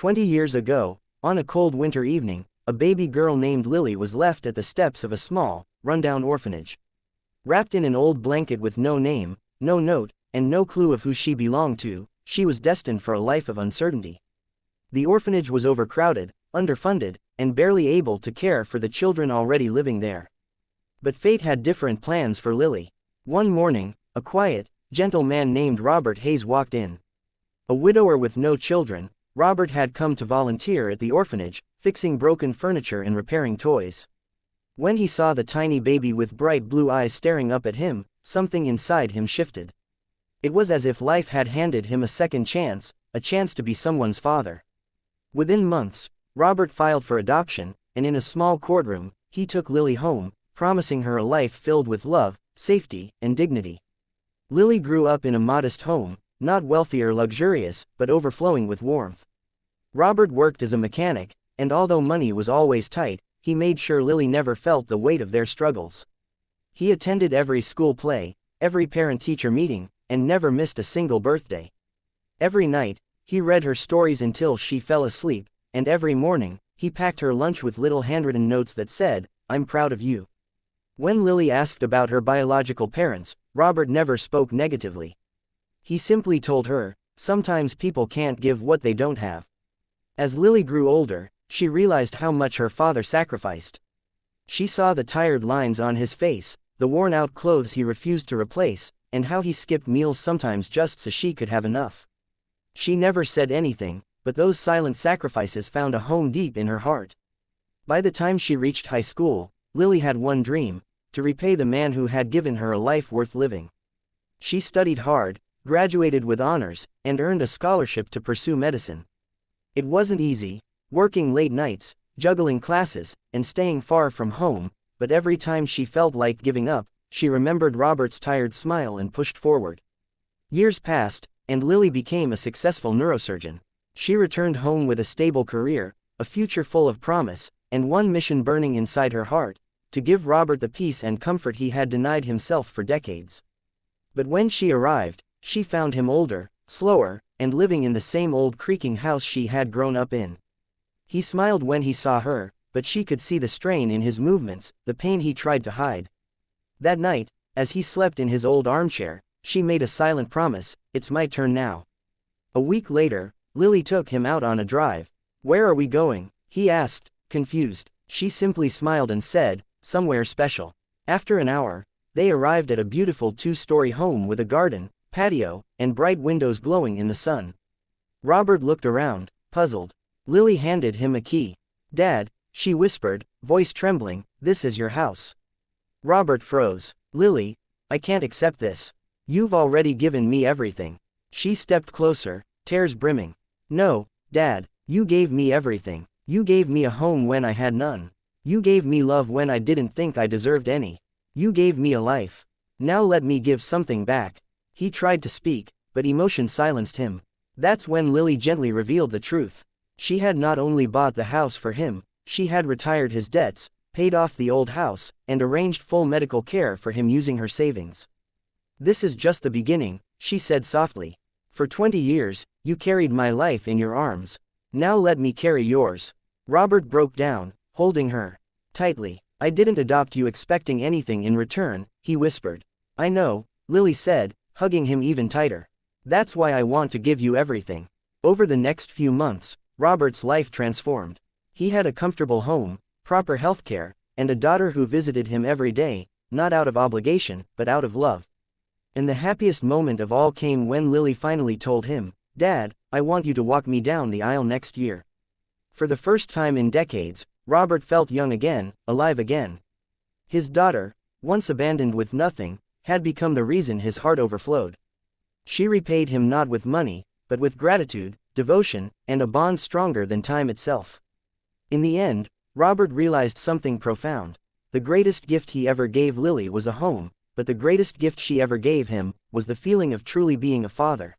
20 years ago, on a cold winter evening, a baby girl named Lily was left at the steps of a small, rundown orphanage. Wrapped in an old blanket with no name, no note, and no clue of who she belonged to, she was destined for a life of uncertainty. The orphanage was overcrowded, underfunded, and barely able to care for the children already living there. But fate had different plans for Lily. One morning, a quiet, gentle man named Robert Hayes walked in. A widower with no children, Robert had come to volunteer at the orphanage, fixing broken furniture and repairing toys. When he saw the tiny baby with bright blue eyes staring up at him, something inside him shifted. It was as if life had handed him a second chance, a chance to be someone's father. Within months, Robert filed for adoption, and in a small courtroom, he took Lily home, promising her a life filled with love, safety, and dignity. Lily grew up in a modest home, not wealthy or luxurious, but overflowing with warmth. Robert worked as a mechanic, and although money was always tight, he made sure Lily never felt the weight of their struggles. He attended every school play, every parent-teacher meeting, and never missed a single birthday. Every night, he read her stories until she fell asleep, and every morning, he packed her lunch with little handwritten notes that said, "I'm proud of you." When Lily asked about her biological parents, Robert never spoke negatively. He simply told her, "Sometimes people can't give what they don't have." As Lily grew older, she realized how much her father sacrificed. She saw the tired lines on his face, the worn-out clothes he refused to replace, and how he skipped meals sometimes just so she could have enough. She never said anything, but those silent sacrifices found a home deep in her heart. By the time she reached high school, Lily had one dream: to repay the man who had given her a life worth living. She studied hard, graduated with honors, and earned a scholarship to pursue medicine. It wasn't easy, working late nights, juggling classes, and staying far from home, but every time she felt like giving up, she remembered Robert's tired smile and pushed forward. Years passed, and Lily became a successful neurosurgeon. She returned home with a stable career, a future full of promise, and one mission burning inside her heart: to give Robert the peace and comfort he had denied himself for decades. But when she arrived, she found him older, slower, and living in the same old creaking house she had grown up in. He smiled when he saw her, but she could see the strain in his movements, the pain he tried to hide. That night, as he slept in his old armchair, she made a silent promise: "It's my turn now." A week later, Lily took him out on a drive. "Where are we going?" he asked, confused. She simply smiled and said, "Somewhere special." After an hour, they arrived at a beautiful two-story home with a garden, patio, and bright windows glowing in the sun. Robert looked around, puzzled. Lily handed him a key. "Dad," she whispered, voice trembling, "this is your house." Robert froze. "Lily, I can't accept this. You've already given me everything." She stepped closer, tears brimming. "No, Dad, you gave me everything. You gave me a home when I had none. You gave me love when I didn't think I deserved any. You gave me a life. Now let me give something back." He tried to speak, but emotion silenced him. That's when Lily gently revealed the truth. She had not only bought the house for him, she had retired his debts, paid off the old house, and arranged full medical care for him using her savings. "This is just the beginning," she said softly. "For 20 years, you carried my life in your arms. Now let me carry yours." Robert broke down, holding her tightly. "I didn't adopt you expecting anything in return," he whispered. "I know," Lily said, hugging him even tighter. "That's why I want to give you everything." Over the next few months, Robert's life transformed. He had a comfortable home, proper healthcare, and a daughter who visited him every day, not out of obligation, but out of love. And the happiest moment of all came when Lily finally told him, "Dad, I want you to walk me down the aisle next year." For the first time in decades, Robert felt young again, alive again. His daughter, once abandoned with nothing, had become the reason his heart overflowed. She repaid him not with money, but with gratitude, devotion, and a bond stronger than time itself. In the end, Robert realized something profound. The greatest gift he ever gave Lily was a home, but the greatest gift she ever gave him was the feeling of truly being a father.